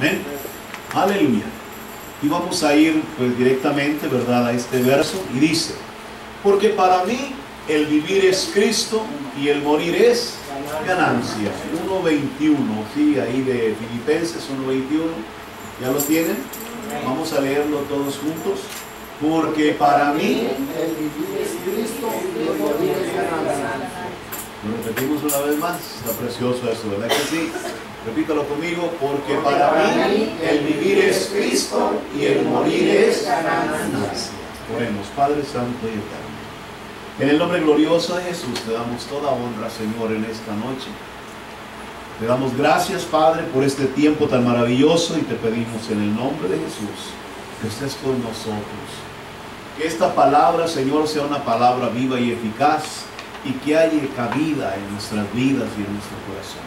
Amén. Aleluya. Y vamos a ir pues directamente, ¿verdad?, a este verso. Y dice: porque para mí el vivir es Cristo y el morir es ganancia. 1:21, sí, ahí de Filipenses 1:21. ¿Ya lo tienen? Vamos a leerlo todos juntos. Porque para mí el vivir es Cristo y el morir es ganancia. Lo repetimos una vez más. Está precioso eso, ¿verdad que sí? Repítalo conmigo. Porque para mí el vivir es Cristo y el morir es ganancia. Oremos. Padre Santo y Eterno, en el nombre glorioso de Jesús te damos toda honra, Señor, en esta noche. Te damos gracias, Padre, por este tiempo tan maravilloso, y te pedimos en el nombre de Jesús que estés con nosotros. Que esta palabra, Señor, sea una palabra viva y eficaz, y que haya cabida en nuestras vidas y en nuestro corazón.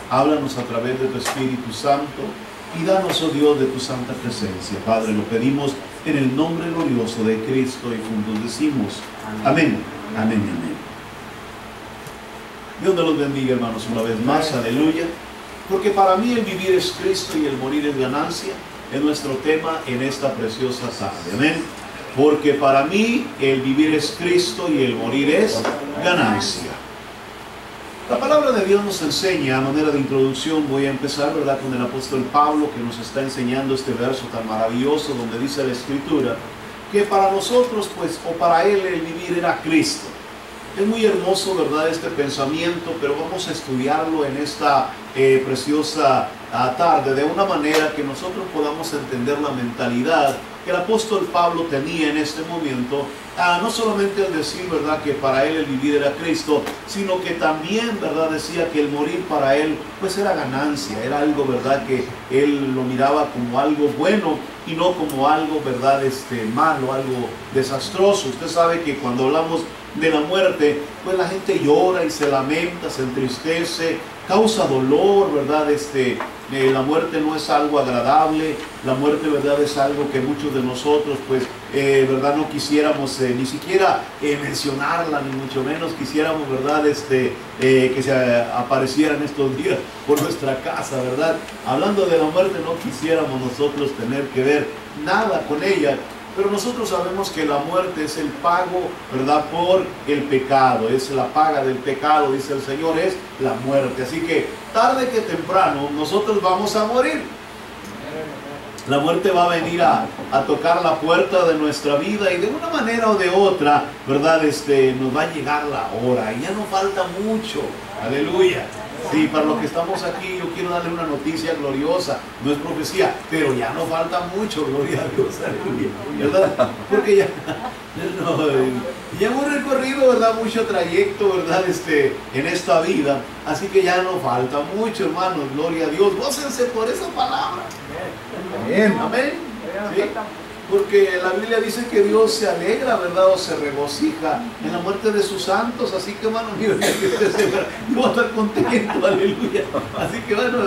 Háblanos a través de tu Espíritu Santo y danos, oh Dios, de tu santa presencia. Padre, lo pedimos en el nombre glorioso de Cristo, y juntos decimos amén, amén, amén. Dios nos los bendiga, hermanos, una vez más. Aleluya. Porque para mí el vivir es Cristo y el morir es ganancia, es nuestro tema en esta preciosa tarde. Amén. Porque para mí el vivir es Cristo y el morir es ganancia. La palabra de Dios nos enseña, a manera de introducción, voy a empezar, ¿verdad?, con el apóstol Pablo, que nos está enseñando este verso tan maravilloso, donde dice la Escritura que para nosotros, pues, o para él, el vivir era Cristo. Es muy hermoso, ¿verdad?, este pensamiento, pero vamos a estudiarlo en esta preciosa tarde, de una manera que nosotros podamos entender la mentalidad que el apóstol Pablo tenía en este momento, no solamente al decir, ¿verdad?, que para él el vivir era Cristo, sino que también, ¿verdad?, decía que el morir para él pues era ganancia, era algo, ¿verdad?, que él lo miraba como algo bueno y no como algo, ¿verdad?, malo, algo desastroso. Usted sabe que cuando hablamos de la muerte, pues la gente llora y se lamenta, se entristece, causa dolor, ¿verdad? La muerte no es algo agradable. La muerte, ¿verdad?, es algo que muchos de nosotros, pues, ¿verdad?, no quisiéramos ni siquiera mencionarla, ni mucho menos quisiéramos, ¿verdad?, que se apareciera en estos días por nuestra casa, ¿verdad? Hablando de la muerte, no quisiéramos nosotros tener que ver nada con ella. Pero nosotros sabemos que la muerte es el pago, ¿verdad?, por el pecado. Es la paga del pecado, dice el Señor, es la muerte. Así que tarde que temprano nosotros vamos a morir. La muerte va a venir a tocar la puerta de nuestra vida, y de una manera o de otra, ¿verdad?, nos va a llegar la hora, y ya no falta mucho. Aleluya. Sí, para los que estamos aquí, yo quiero darle una noticia gloriosa. No es profecía, pero ya no falta mucho, gloria a Dios, aleluya, ¿verdad? Porque ya hemos recorrido, ¿verdad?, mucho trayecto, ¿verdad?, en esta vida. Así que ya no falta mucho, hermanos, gloria a Dios. Gócense por esa palabra. Amén. Amén. ¿Sí? Porque la Biblia dice que Dios se alegra, ¿verdad?, o se regocija en la muerte de sus santos. Así que, hermano, mire, yo voy a estar contento, aleluya. Así que, bueno,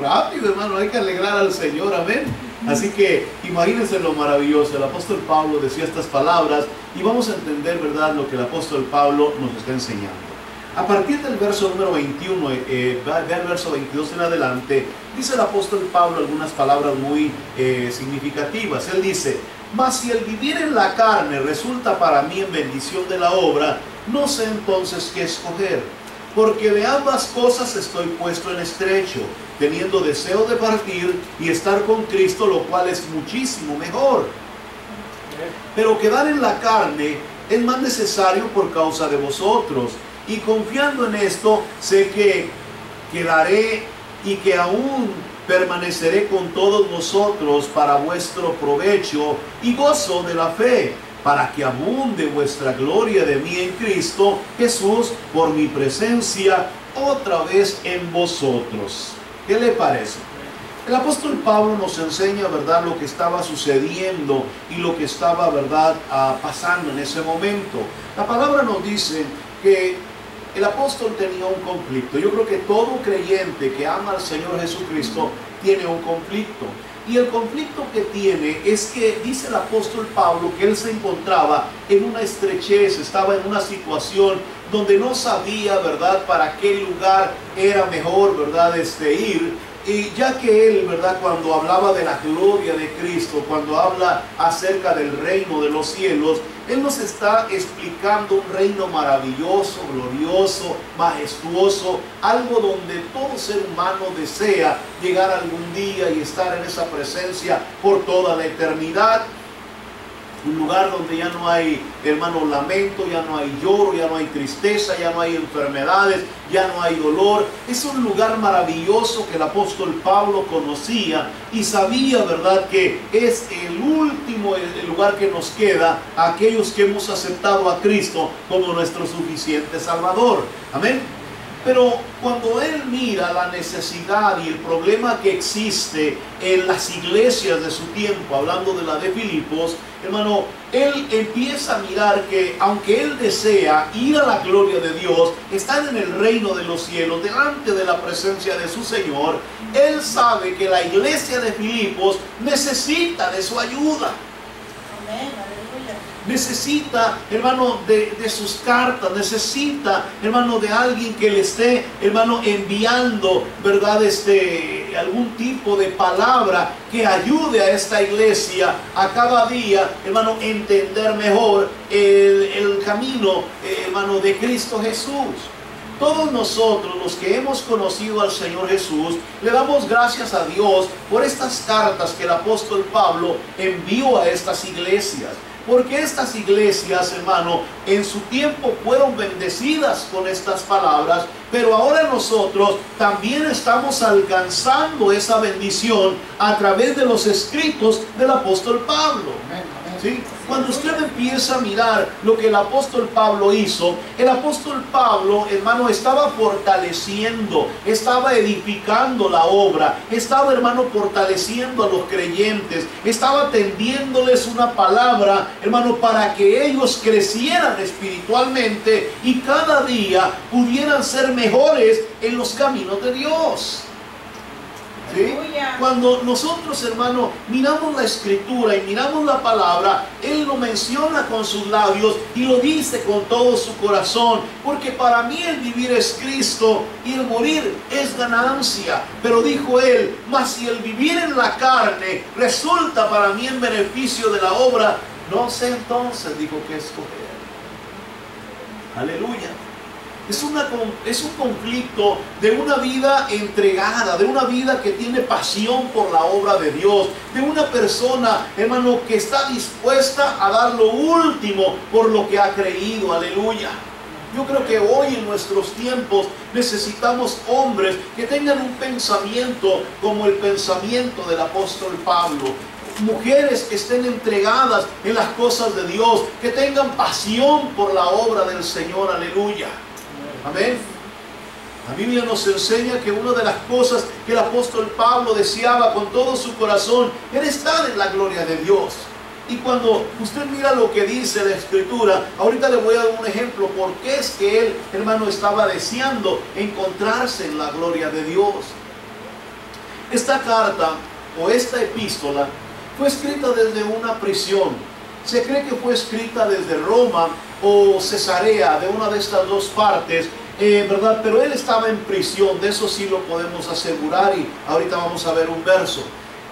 rápido, hermano, hay que alegrar al Señor, amén. Así que imagínense lo maravilloso. El apóstol Pablo decía estas palabras, y vamos a entender, ¿verdad?, lo que el apóstol Pablo nos está enseñando. A partir del verso número 21, del verso 22 en adelante, dice el apóstol Pablo algunas palabras muy significativas. Él dice: mas si el vivir en la carne resulta para mí en bendición de la obra, no sé entonces qué escoger. Porque de ambas cosas estoy puesto en estrecho, teniendo deseo de partir y estar con Cristo, lo cual es muchísimo mejor. Pero quedar en la carne es más necesario por causa de vosotros. Y confiando en esto, sé que quedaré y que aún permaneceré con todos vosotros para vuestro provecho y gozo de la fe, para que abunde vuestra gloria de mí en Cristo Jesús por mi presencia otra vez en vosotros. ¿Qué le parece? El apóstol Pablo nos enseña, ¿verdad?, lo que estaba sucediendo y lo que estaba, ¿verdad?, pasando en ese momento. La palabra nos dice que el apóstol tenía un conflicto. Yo creo que todo creyente que ama al Señor Jesucristo tiene un conflicto. Y el conflicto que tiene es que, dice el apóstol Pablo, que él se encontraba en una estrechez, estaba en una situación donde no sabía, ¿verdad?, para qué lugar era mejor, ¿verdad?, ir. y ya que él, ¿verdad?, cuando hablaba de la gloria de Cristo, cuando habla acerca del reino de los cielos, él nos está explicando un reino maravilloso, glorioso, majestuoso, algo donde todo ser humano desea llegar algún día y estar en esa presencia por toda la eternidad. Un lugar donde ya no hay, hermano, lamento, ya no hay lloro, ya no hay tristeza, ya no hay enfermedades, ya no hay dolor. Es un lugar maravilloso que el apóstol Pablo conocía y sabía, ¿verdad?, que es el último el lugar que nos queda a aquellos que hemos aceptado a Cristo como nuestro suficiente Salvador. Amén. Pero cuando él mira la necesidad y el problema que existe en las iglesias de su tiempo, hablando de la de Filipos, hermano, él empieza a mirar que aunque él desea ir a la gloria de Dios, estar en el reino de los cielos, delante de la presencia de su Señor, él sabe que la iglesia de Filipos necesita de su ayuda. Amén. Necesita, hermano, de sus cartas, necesita, hermano, de alguien que le esté, hermano, enviando, ¿verdad?, algún tipo de palabra que ayude a esta iglesia a cada día, hermano, entender mejor el camino, hermano, de Cristo Jesús. Todos nosotros, los que hemos conocido al Señor Jesús, le damos gracias a Dios por estas cartas que el apóstol Pablo envió a estas iglesias. Porque estas iglesias, hermano, en su tiempo fueron bendecidas con estas palabras, pero ahora nosotros también estamos alcanzando esa bendición a través de los escritos del apóstol Pablo. ¿Sí? Cuando usted empieza a mirar lo que el apóstol Pablo hizo, el apóstol Pablo, hermano, estaba fortaleciendo, estaba edificando la obra, estaba, hermano, fortaleciendo a los creyentes, estaba tendiéndoles una palabra, hermano, para que ellos crecieran espiritualmente y cada día pudieran ser mejores en los caminos de Dios. ¿Sí? Cuando nosotros, hermano, miramos la escritura y miramos la palabra, él lo menciona con sus labios y lo dice con todo su corazón, porque para mí el vivir es Cristo y el morir es ganancia. Pero dijo él, mas si el vivir en la carne resulta para mí en beneficio de la obra, no sé entonces, dijo, qué escoger. Aleluya. Es un conflicto de una vida entregada, de una vida que tiene pasión por la obra de Dios, de una persona, hermano, que está dispuesta a dar lo último por lo que ha creído. Aleluya. Yo creo que hoy en nuestros tiempos necesitamos hombres que tengan un pensamiento como el pensamiento del apóstol Pablo. Mujeres que estén entregadas en las cosas de Dios, que tengan pasión por la obra del Señor. Aleluya. Amén. La Biblia nos enseña que una de las cosas que el apóstol Pablo deseaba con todo su corazón era estar en la gloria de Dios. Y cuando usted mira lo que dice la Escritura, ahorita le voy a dar un ejemplo por qué es que él, hermano, estaba deseando encontrarse en la gloria de Dios. Esta carta o esta epístola fue escrita desde una prisión. Se cree que fue escrita desde Roma o Cesarea, de una de estas dos partes, ¿verdad? Pero él estaba en prisión, de eso sí lo podemos asegurar, y ahorita vamos a ver un verso.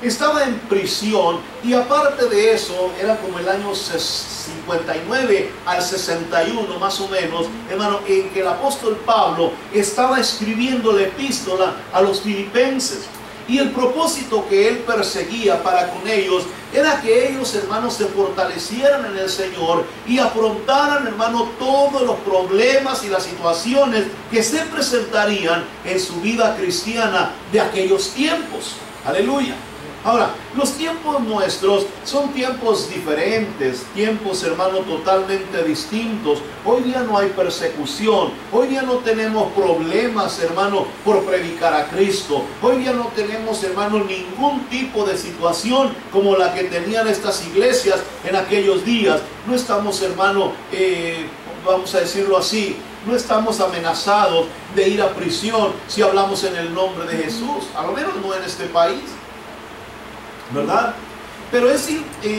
Estaba en prisión, y aparte de eso, era como el año 59 al 61 más o menos, hermano, en que el apóstol Pablo estaba escribiendo la epístola a los filipenses. Y el propósito que él perseguía para con ellos era que ellos, hermanos, se fortalecieran en el Señor y afrontaran, hermano, todos los problemas y las situaciones que se presentarían en su vida cristiana de aquellos tiempos. Aleluya. Ahora, los tiempos nuestros son tiempos diferentes, tiempos, hermano, totalmente distintos. Hoy día no hay persecución, hoy día no tenemos problemas, hermano, por predicar a Cristo. Hoy día no tenemos, hermano, ningún tipo de situación como la que tenían estas iglesias en aquellos días. No estamos, hermano, vamos a decirlo así, no estamos amenazados de ir a prisión si hablamos en el nombre de Jesús, a lo menos no en este país, ¿verdad? Pero es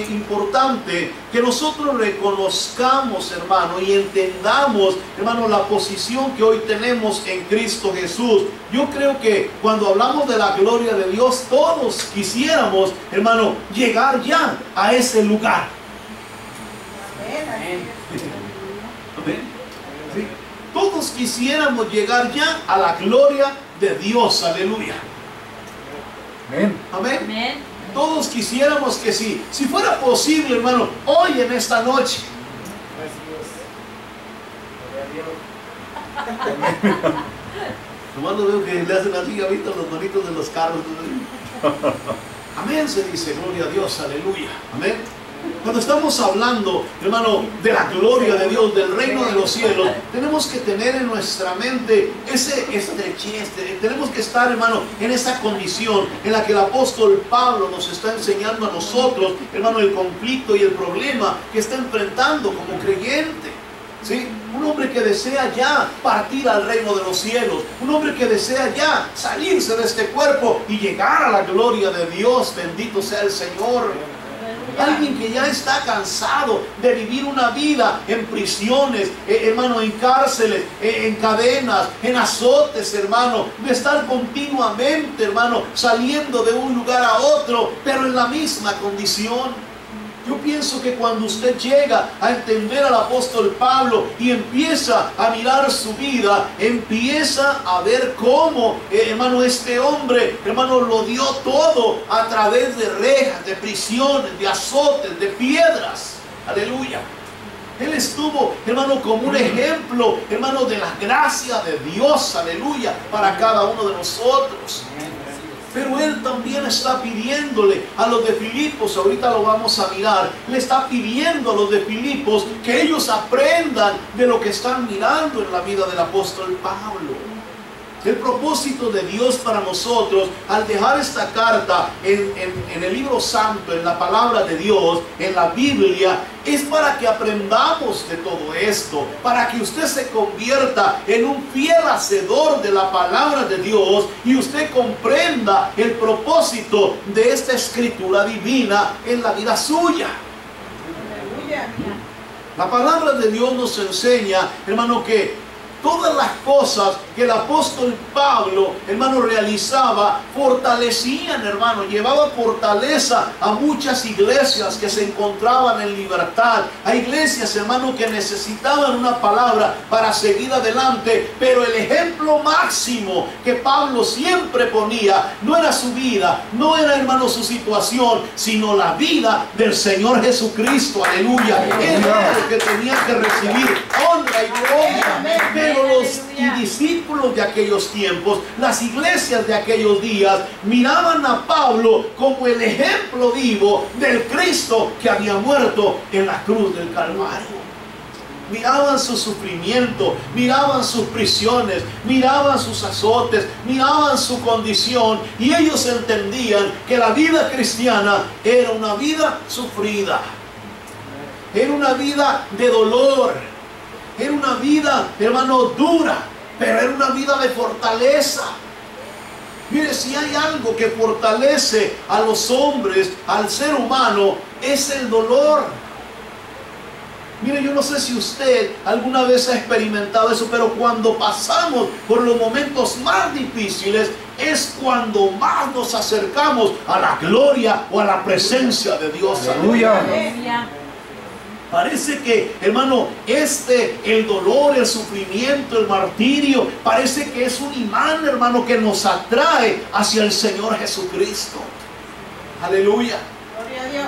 importante que nosotros reconozcamos, hermano, y entendamos, hermano, la posición que hoy tenemos en Cristo Jesús. Yo creo que cuando hablamos de la gloria de Dios, todos quisiéramos, hermano, llegar ya a ese lugar. Amén. ¿Sí? Todos quisiéramos llegar ya a la gloria de Dios. Aleluya. Amén. Amén. Amén. Todos quisiéramos que si fuera posible, hermano, hoy en esta noche. Nomás lo veo que le hacen así, ¿ha visto los manitos de los carros? Amén, se dice, gloria a Dios, aleluya. Amén. Cuando estamos hablando, hermano, de la gloria de Dios, del reino de los cielos, tenemos que tener en nuestra mente ese estrechez, tenemos que estar, hermano, en esa condición en la que el apóstol Pablo nos está enseñando a nosotros, hermano, el conflicto y el problema que está enfrentando como creyente. ¿Sí? Un hombre que desea ya partir al reino de los cielos, un hombre que desea ya salirse de este cuerpo y llegar a la gloria de Dios, bendito sea el Señor. Alguien que ya está cansado de vivir una vida en prisiones, hermano, en cárceles, en cadenas, en azotes, hermano, de estar continuamente, hermano, saliendo de un lugar a otro, pero en la misma condición. Yo pienso que cuando usted llega a entender al apóstol Pablo y empieza a mirar su vida, empieza a ver cómo, hermano, este hombre, hermano, lo dio todo a través de rejas, de prisiones, de azotes, de piedras. Aleluya. Él estuvo, hermano, como un ejemplo, hermano, de la gracia de Dios, aleluya, para cada uno de nosotros. Pero él también está pidiéndole a los de Filipos, ahorita lo vamos a mirar, le está pidiendo a los de Filipos que ellos aprendan de lo que están mirando en la vida del apóstol Pablo. El propósito de Dios para nosotros, al dejar esta carta en el libro santo, en la palabra de Dios, en la Biblia, es para que aprendamos de todo esto, para que usted se convierta en un fiel hacedor de la palabra de Dios y usted comprenda el propósito de esta escritura divina en la vida suya. La palabra de Dios nos enseña, hermano, que todas las cosas que el apóstol Pablo, hermano, realizaba, fortalecían, hermano, llevaba fortaleza a muchas iglesias que se encontraban en libertad, a iglesias, hermano, que necesitaban una palabra para seguir adelante, pero el ejemplo máximo que Pablo siempre ponía no era su vida, no era, hermano, su situación, sino la vida del Señor Jesucristo, aleluya. Él era el que tenía que recibir honra y gloria. Pero los discípulos de aquellos tiempos, las iglesias de aquellos días, miraban a Pablo como el ejemplo vivo del Cristo que había muerto en la cruz del Calvario. Miraban su sufrimiento, miraban sus prisiones, miraban sus azotes, miraban su condición, y ellos entendían que la vida cristiana era una vida sufrida, era una vida de dolor. Era una vida, hermano, dura, pero era una vida de fortaleza. Mire, si hay algo que fortalece a los hombres, al ser humano, es el dolor. Mire, yo no sé si usted alguna vez ha experimentado eso, pero cuando pasamos por los momentos más difíciles, es cuando más nos acercamos a la gloria o a la presencia de Dios. Aleluya. Parece que, hermano, el dolor, el sufrimiento, el martirio, parece que es un imán, hermano, que nos atrae hacia el Señor Jesucristo. Aleluya.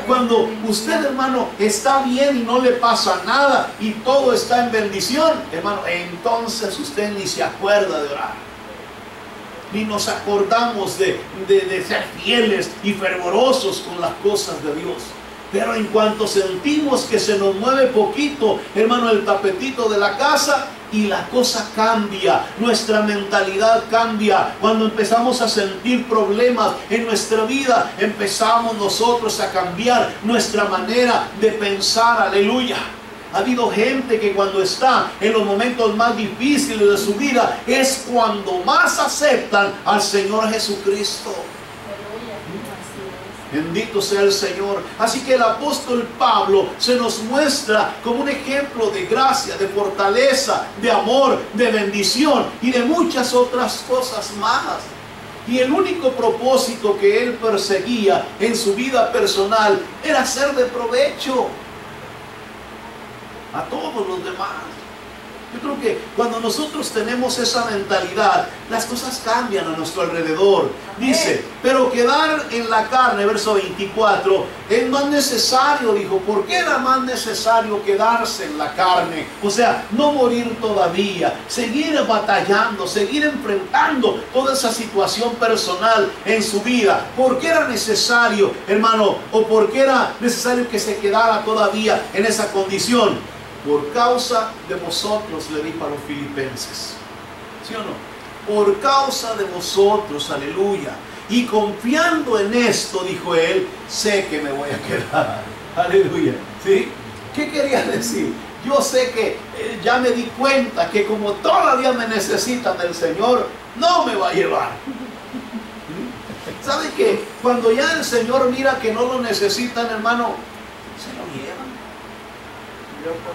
Cuando usted, hermano, está bien y no le pasa nada y todo está en bendición, hermano, entonces usted ni se acuerda de orar. Ni nos acordamos de ser fieles y fervorosos con las cosas de Dios. Pero en cuanto sentimos que se nos mueve poquito, hermano, el tapetito de la casa, y la cosa cambia, nuestra mentalidad cambia. Cuando empezamos a sentir problemas en nuestra vida, empezamos nosotros a cambiar nuestra manera de pensar. Aleluya. Ha habido gente que cuando está en los momentos más difíciles de su vida, es cuando más aceptan al Señor Jesucristo. Bendito sea el Señor. Así que el apóstol Pablo se nos muestra como un ejemplo de gracia, de fortaleza, de amor, de bendición y de muchas otras cosas más. Y el único propósito que él perseguía en su vida personal era ser de provecho a todos los demás. Yo creo que cuando nosotros tenemos esa mentalidad, las cosas cambian a nuestro alrededor. Dice, pero quedar en la carne, verso 24, es más necesario, dijo. ¿Por qué era más necesario quedarse en la carne? O sea, no morir todavía, seguir batallando, seguir enfrentando toda esa situación personal en su vida. ¿Por qué era necesario, hermano? ¿O por qué era necesario que se quedara todavía en esa condición? Por causa de vosotros, le dijo a los filipenses. ¿Sí o no? Por causa de vosotros, aleluya. Y confiando en esto, dijo él, sé que me voy a quedar. Aleluya. ¿Sí? ¿Qué quería decir? Yo sé que ya me di cuenta que como todavía me necesitan del Señor, no me va a llevar. ¿Sabe qué? Cuando ya el Señor mira que no lo necesitan, hermano, se lo llevan.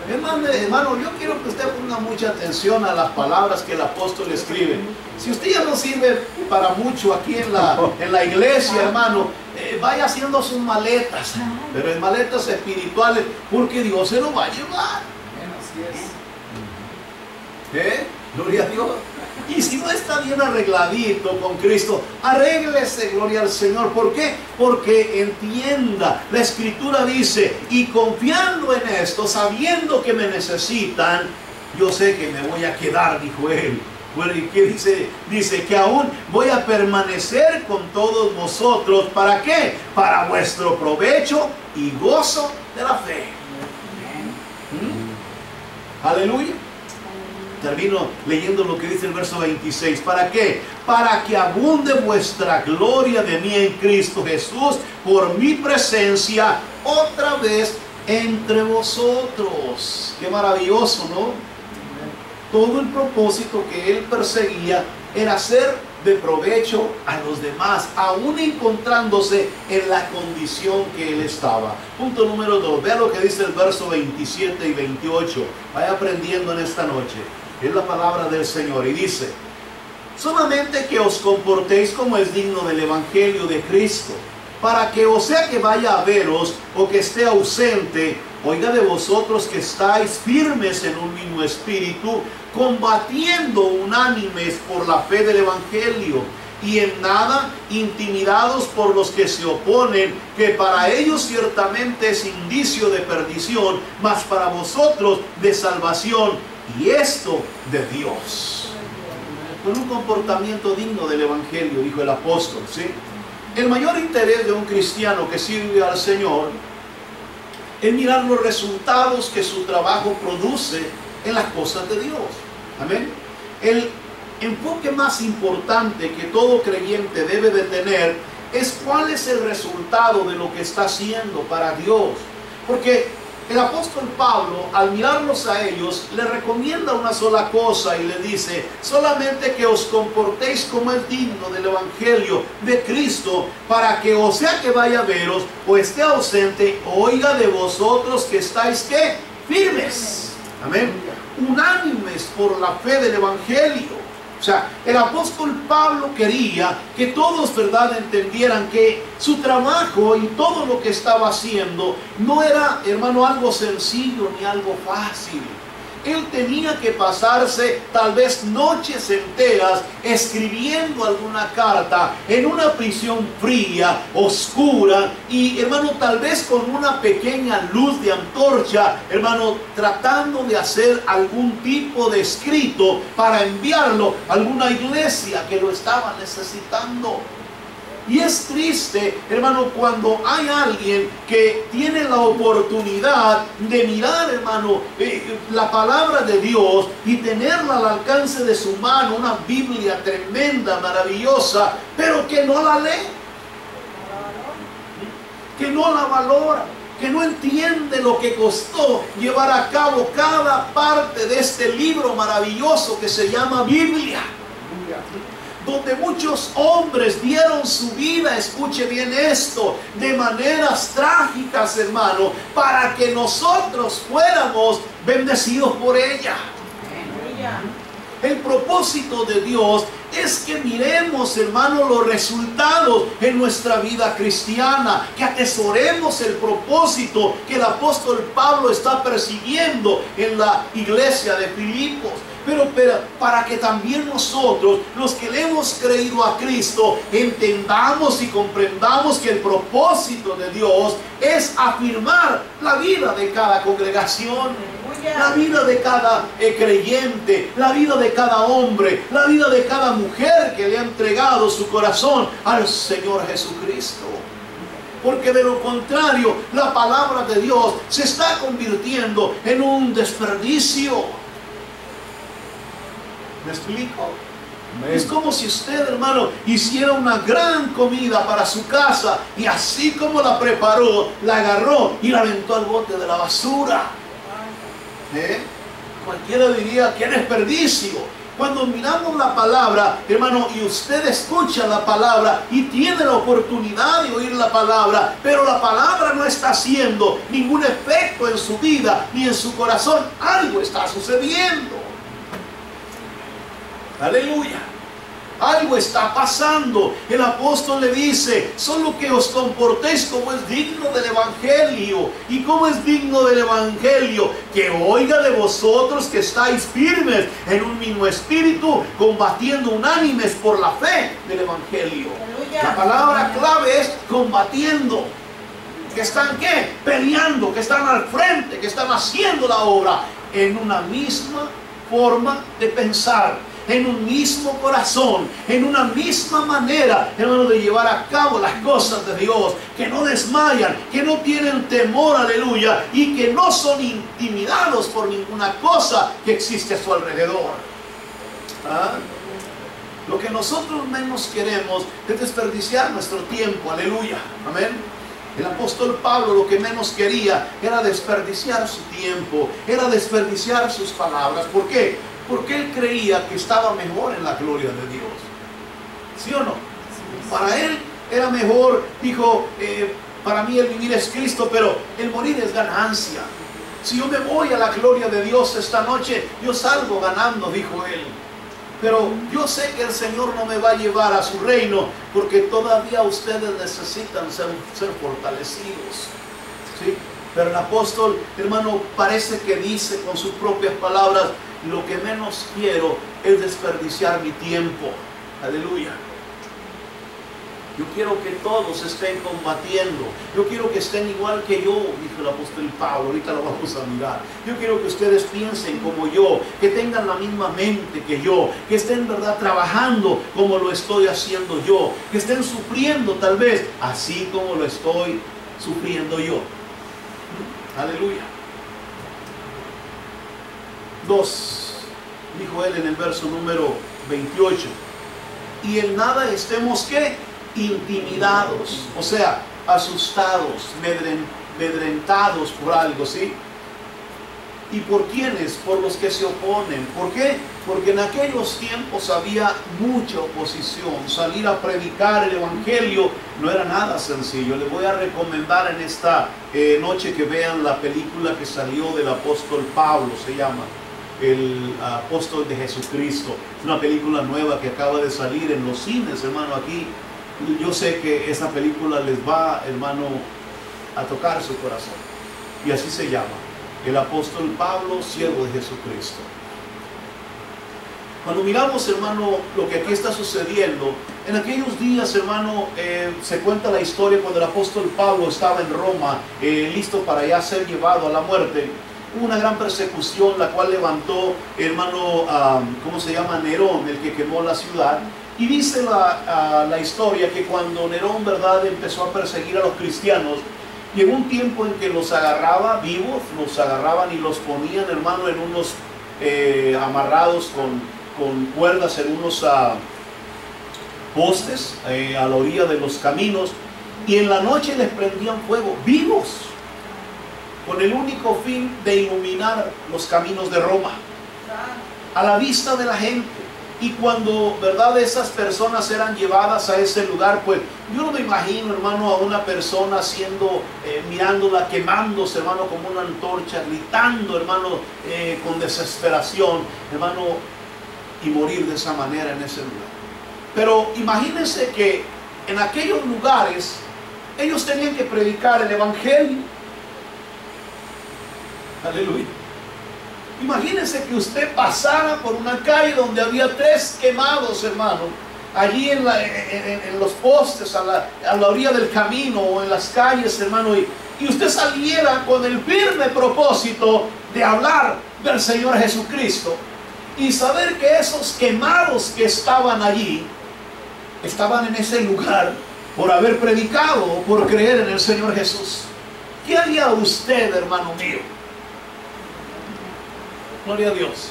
Hermano, yo quiero que usted ponga mucha atención a las palabras que el apóstol escribe. Si usted ya no sirve para mucho aquí en la iglesia, hermano, vaya haciendo sus maletas, pero en maletas espirituales, porque Dios se lo va a llevar. Gloria a Dios. Y si no está bien arregladito con Cristo, arréglese, gloria al Señor. ¿Por qué? Porque entienda, la Escritura dice, y confiando en esto, sabiendo que me necesitan, yo sé que me voy a quedar, dijo él. Bueno, ¿y qué dice? Dice que aún voy a permanecer con todos vosotros. ¿Para qué? Para vuestro provecho y gozo de la fe. Aleluya. Termino leyendo lo que dice el verso 26. ¿Para qué? Para que abunde vuestra gloria de mí en Cristo Jesús por mi presencia otra vez entre vosotros. Qué maravilloso, ¿no? Todo el propósito que él perseguía era ser de provecho a los demás, aún encontrándose en la condición que él estaba. Punto número 2. Vea lo que dice el verso 27 y 28. Vaya aprendiendo en esta noche. Es la palabra del Señor y dice: solamente que os comportéis como es digno del Evangelio de Cristo, para que, o sea que vaya a veros o que esté ausente, oiga de vosotros que estáis firmes en un mismo espíritu, combatiendo unánimes por la fe del Evangelio, y en nada intimidados por los que se oponen, que para ellos ciertamente es indicio de perdición, mas para vosotros de salvación, y esto de Dios. Con un comportamiento digno del Evangelio, dijo el apóstol, ¿sí? El mayor interés de un cristiano que sirve al Señor es mirar los resultados que su trabajo produce en las cosas de Dios. Amén. El enfoque más importante que todo creyente debe de tener es cuál es el resultado de lo que está haciendo para Dios. Porque el apóstol Pablo, al mirarlos a ellos, le recomienda una sola cosa y le dice: solamente que os comportéis como es digno del Evangelio de Cristo, para que, o sea que vaya a veros o esté ausente, oiga de vosotros que estáis, ¿qué? Firmes. Amén. Unánimes por la fe del Evangelio. O sea, el apóstol Pablo quería que todos, ¿verdad?, entendieran que su trabajo y todo lo que estaba haciendo no era, hermano, algo sencillo ni algo fácil. Él tenía que pasarse tal vez noches enteras escribiendo alguna carta en una prisión fría, oscura, y, hermano, tal vez con una pequeña luz de antorcha, hermano, tratando de hacer algún tipo de escrito para enviarlo a alguna iglesia que lo estaba necesitando. Y es triste, hermano, cuando hay alguien que tiene la oportunidad de mirar, hermano, la palabra de Dios y tenerla al alcance de su mano, una Biblia tremenda, maravillosa, pero que no la lee, que no la valora, que no entiende lo que costó llevar a cabo cada parte de este libro maravilloso que se llama Biblia, donde muchos hombres dieron su vida, escuche bien esto, de maneras trágicas, hermano, para que nosotros fuéramos bendecidos por ella. El propósito de Dios es que miremos, hermano, los resultados en nuestra vida cristiana, que atesoremos el propósito que el apóstol Pablo está persiguiendo en la iglesia de Filipos. Pero para que también nosotros, los que le hemos creído a Cristo, entendamos y comprendamos que el propósito de Dios es afirmar la vida de cada congregación, la vida de cada creyente, la vida de cada hombre, la vida de cada mujer que le ha entregado su corazón al Señor Jesucristo. Porque de lo contrario, la palabra de Dios se está convirtiendo en un desperdicio. ¿Me explico? Es como si usted, hermano, hiciera una gran comida para su casa y así como la preparó, la agarró y la aventó al bote de la basura. Cualquiera diría, qué desperdicio. Cuando miramos la palabra, hermano, y usted escucha la palabra y tiene la oportunidad de oír la palabra, pero la palabra no está haciendo ningún efecto en su vida ni en su corazón, algo está sucediendo. Aleluya. Algo está pasando. El apóstol le dice, solo que os comportéis como es digno del evangelio. ¿Y cómo es digno del evangelio? Que oiga de vosotros que estáis firmes en un mismo espíritu, combatiendo unánimes por la fe del evangelio. Aleluya. La palabra clave es combatiendo. ¿Que están qué? Peleando, que están al frente, que están haciendo la obra en una misma forma de pensar, en un mismo corazón, en una misma manera, hermano, de llevar a cabo las cosas de Dios, que no desmayan, que no tienen temor, aleluya, y que no son intimidados por ninguna cosa que existe a su alrededor. Lo que nosotros menos queremos es desperdiciar nuestro tiempo, aleluya, amén. El apóstol Pablo lo que menos quería era desperdiciar su tiempo, era desperdiciar sus palabras. ¿Por qué? Porque él creía que estaba mejor en la gloria de Dios. ¿Sí o no? Para él era mejor, dijo, para mí el vivir es Cristo, pero el morir es ganancia. Si yo me voy a la gloria de Dios esta noche, yo salgo ganando, dijo él. Pero yo sé que el Señor no me va a llevar a su reino, porque todavía ustedes necesitan ser fortalecidos. ¿Sí? Pero el apóstol, hermano, parece que dice con sus propias palabras, lo que menos quiero es desperdiciar mi tiempo. Aleluya. Yo quiero que todos estén combatiendo. Yo quiero que estén igual que yo, dijo el apóstol Pablo. Ahorita lo vamos a mirar. Yo quiero que ustedes piensen como yo, que tengan la misma mente que yo, que estén, verdad, trabajando como lo estoy haciendo yo, que estén sufriendo tal vez así como lo estoy sufriendo yo. Aleluya. 2, dijo él en el verso número 28. Y en nada estemos, ¿qué? Intimidados, o sea, asustados, amedrentados por algo, ¿sí? ¿Y por quiénes? Por los que se oponen. ¿Por qué? Porque en aquellos tiempos había mucha oposición. Salir a predicar el evangelio no era nada sencillo. Les voy a recomendar en esta noche que vean la película que salió del apóstol Pablo, se llama El Apóstol de Jesucristo. Es una película nueva que acaba de salir en los cines, hermano, aquí. Yo sé que esa película les va, hermano, a tocar su corazón. Y así se llama. El apóstol Pablo, siervo de Jesucristo. Cuando miramos, hermano, lo que aquí está sucediendo, en aquellos días, hermano, se cuenta la historia cuando el apóstol Pablo estaba en Roma, listo para ya ser llevado a la muerte. Hubo una gran persecución, la cual levantó, hermano, ¿cómo se llama? Nerón, el que quemó la ciudad. Y dice la historia que cuando Nerón, verdad, empezó a perseguir a los cristianos, llegó un tiempo en que los agarraba vivos, los agarraban y los ponían, hermano, en unos amarrados con cuerdas en unos postes a la orilla de los caminos, y en la noche les prendían fuego, vivos, con el único fin de iluminar los caminos de Roma, a la vista de la gente. Y cuando, ¿verdad?, esas personas eran llevadas a ese lugar, pues yo no me imagino, hermano, a una persona mirándola, quemándose, hermano, como una antorcha, gritando, hermano, con desesperación, hermano, y morir de esa manera en ese lugar. Pero imagínense que en aquellos lugares ellos tenían que predicar el evangelio. Aleluya. Imagínense que usted pasara por una calle donde había 3 quemados, hermano, allí en los postes, a la orilla del camino o en las calles, hermano, y usted saliera con el firme propósito de hablar del Señor Jesucristo y saber que esos quemados que estaban allí, estaban en ese lugar por haber predicado o por creer en el Señor Jesús. ¿Qué haría usted, hermano mío? Gloria a Dios.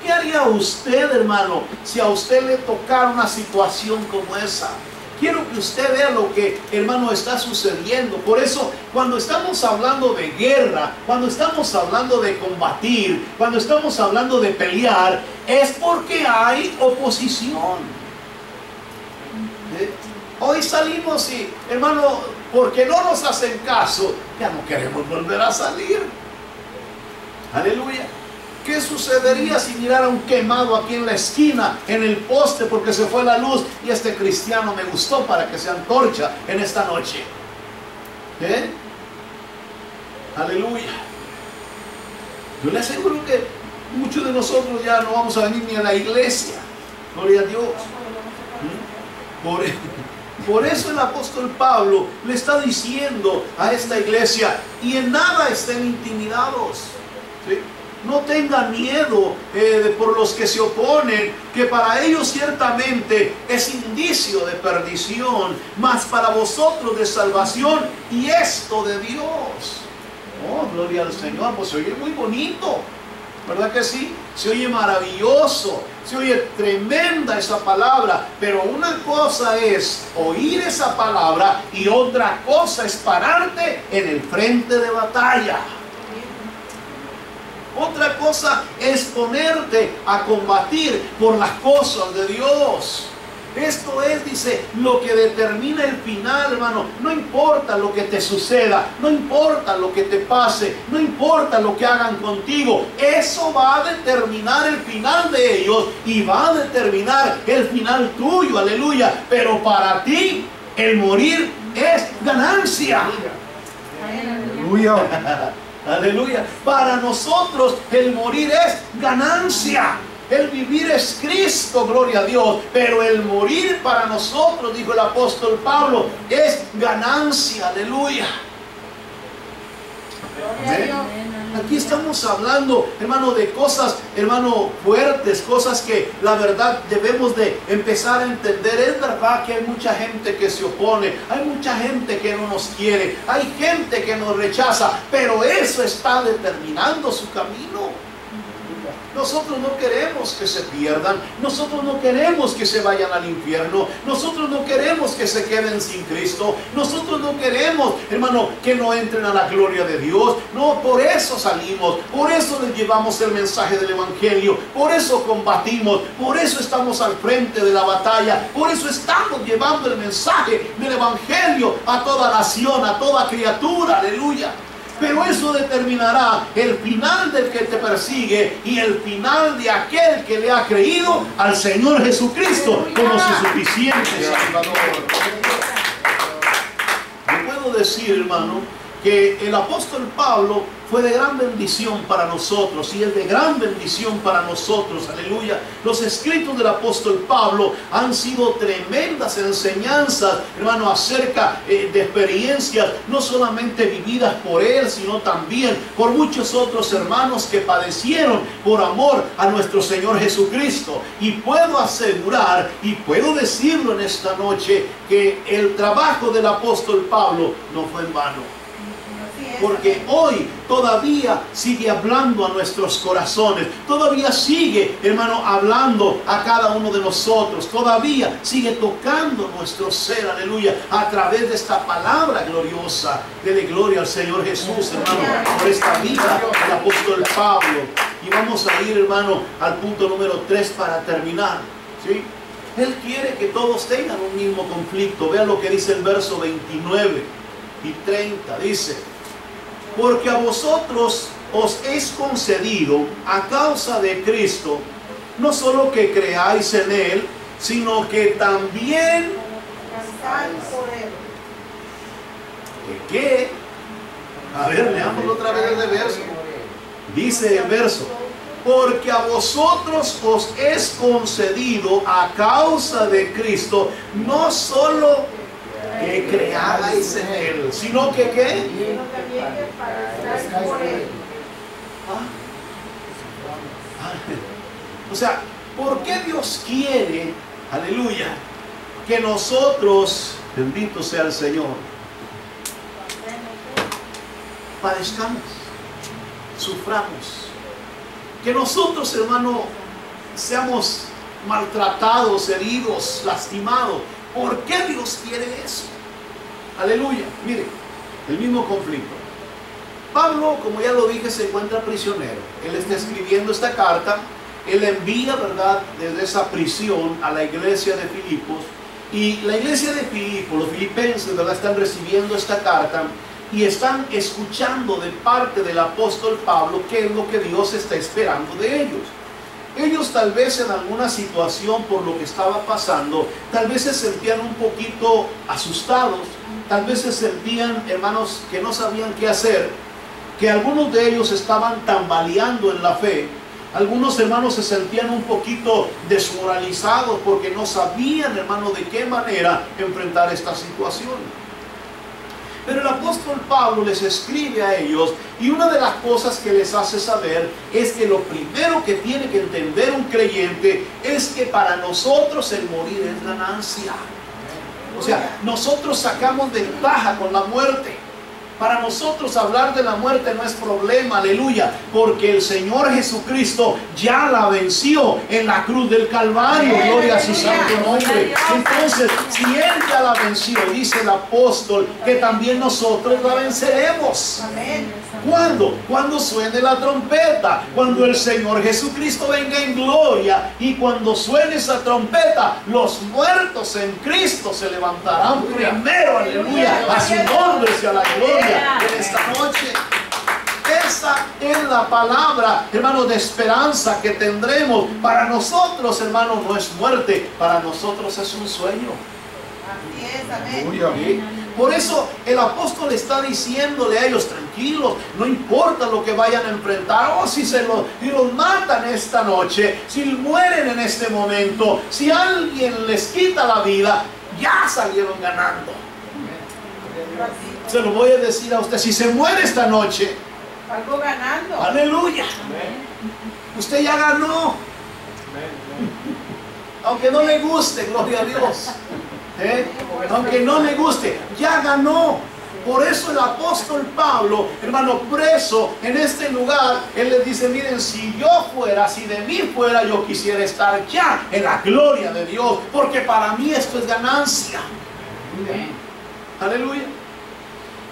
¿Qué haría usted, hermano, si a usted le tocara una situación como esa? Quiero que usted vea lo que, hermano, está sucediendo. Por eso, cuando estamos hablando de guerra, cuando estamos hablando de combatir, cuando estamos hablando de pelear, es porque hay oposición. Hoy salimos y, hermano, porque no nos hacen caso, ya no queremos volver a salir. Aleluya. ¿Qué sucedería si mirara un quemado aquí en la esquina, en el poste, porque se fue la luz y este cristiano me gustó para que se antorcha en esta noche? Aleluya. Yo le aseguro que muchos de nosotros ya no vamos a venir ni a la iglesia. Gloria a Dios. Por eso el apóstol Pablo le está diciendo a esta iglesia: y en nada estén intimidados. ¿Sí? No tengan miedo por los que se oponen, que para ellos ciertamente es indicio de perdición, mas para vosotros de salvación, y esto de Dios. Oh, gloria al Señor. Pues se oye muy bonito, ¿verdad que sí? Se oye maravilloso, se oye tremenda esa palabra, pero una cosa es oír esa palabra y otra cosa es pararte en el frente de batalla. Otra cosa es ponerte a combatir por las cosas de Dios. Esto es, dice, lo que determina el final, hermano. No importa lo que te suceda, no importa lo que te pase, no importa lo que hagan contigo. Eso va a determinar el final de ellos y va a determinar el final tuyo, aleluya. Pero para ti, el morir es ganancia. Aleluya. Aleluya. Para nosotros el morir es ganancia. El vivir es Cristo, gloria a Dios. Pero el morir para nosotros, dijo el apóstol Pablo, es ganancia. Aleluya. Amén. Aquí estamos hablando, hermano, de cosas, hermano, fuertes, cosas que la verdad debemos de empezar a entender. Es verdad que hay mucha gente que se opone, hay mucha gente que no nos quiere, hay gente que nos rechaza, pero eso está determinando su camino. Nosotros no queremos que se pierdan, nosotros no queremos que se vayan al infierno, nosotros no queremos que se queden sin Cristo, nosotros no queremos, hermano, que no entren a la gloria de Dios. No, por eso salimos, por eso les llevamos el mensaje del Evangelio, por eso combatimos, por eso estamos al frente de la batalla, por eso estamos llevando el mensaje del Evangelio a toda nación, a toda criatura, aleluya. Pero eso determinará el final del que te persigue y el final de aquel que le ha creído al Señor Jesucristo como su suficiente Salvador. Yo puedo decir, hermano, que el apóstol Pablo fue de gran bendición para nosotros y es de gran bendición para nosotros, aleluya. Los escritos del apóstol Pablo han sido tremendas enseñanzas, hermano, acerca de experiencias no solamente vividas por él, sino también por muchos otros hermanos que padecieron por amor a nuestro Señor Jesucristo. Y puedo asegurar y puedo decirlo en esta noche que el trabajo del apóstol Pablo no fue en vano. Porque hoy todavía sigue hablando a nuestros corazones, todavía sigue, hermano, hablando a cada uno de nosotros, todavía sigue tocando nuestro ser, aleluya, a través de esta palabra gloriosa. Dele gloria al Señor Jesús, hermano, por esta vida del apóstol Pablo. Y vamos a ir, hermano, al punto número 3 para terminar, ¿sí? Él quiere que todos tengan un mismo conflicto. Vean lo que dice el verso 29 y 30. Dice: porque a vosotros os es concedido a causa de Cristo, no solo que creáis en Él, sino que también ¿qué? A ver, leámoslo otra vez el verso. Dice el verso: porque a vosotros os es concedido a causa de Cristo, no solo que creáis en Él, sino que ¿qué? O sea, ¿por qué Dios quiere, aleluya, que nosotros, bendito sea el Señor, padezcamos, suframos? Que nosotros, hermano, seamos maltratados, heridos, lastimados. ¿Por qué Dios quiere eso? Aleluya. Mire, el mismo conflicto. Pablo, como ya lo dije, se encuentra prisionero. Él está escribiendo esta carta. Él envía, ¿verdad?, desde esa prisión a la iglesia de Filipos. Y la iglesia de Filipos, los filipenses, ¿verdad?, están recibiendo esta carta y están escuchando de parte del apóstol Pablo qué es lo que Dios está esperando de ellos. Ellos tal vez en alguna situación por lo que estaba pasando, tal vez se sentían un poquito asustados, tal vez se sentían, hermanos, que no sabían qué hacer, que algunos de ellos estaban tambaleando en la fe. Algunos hermanos se sentían un poquito desmoralizados porque no sabían, hermanos, de qué manera enfrentar esta situación. Pero el apóstol Pablo les escribe a ellos, y una de las cosas que les hace saber es que lo primero que tiene que entender un creyente es que para nosotros el morir es ganancia. O sea, nosotros sacamos ventaja con la muerte. Para nosotros hablar de la muerte no es problema, aleluya, porque el Señor Jesucristo ya la venció en la cruz del Calvario, gloria a su santo nombre. Entonces, si Él ya la venció, dice el apóstol, que también nosotros la venceremos. ¿Cuándo? Cuando suene la trompeta, cuando el Señor Jesucristo venga en gloria, y cuando suene esa trompeta, los muertos en Cristo se levantarán primero, aleluya, a su nombre sea la gloria. En esta noche, esa es la palabra, hermano, de esperanza que tendremos. Para nosotros, hermano, no es muerte, para nosotros es un sueño. Así es, amén. Por eso el apóstol está diciéndole a ellos: tranquilos, no importa lo que vayan a enfrentar, o si los matan esta noche, si mueren en este momento, si alguien les quita la vida, ya salieron ganando. Se lo voy a decir a usted: si se muere esta noche, algo ganando. Aleluya. Usted ya ganó. Aunque no le guste, gloria a Dios. Aunque no le guste, ya ganó. Por eso el apóstol Pablo, hermano, preso en este lugar, él les dice: miren, si yo fuera, si de mí fuera, yo quisiera estar ya en la gloria de Dios, porque para mí esto es ganancia. Aleluya.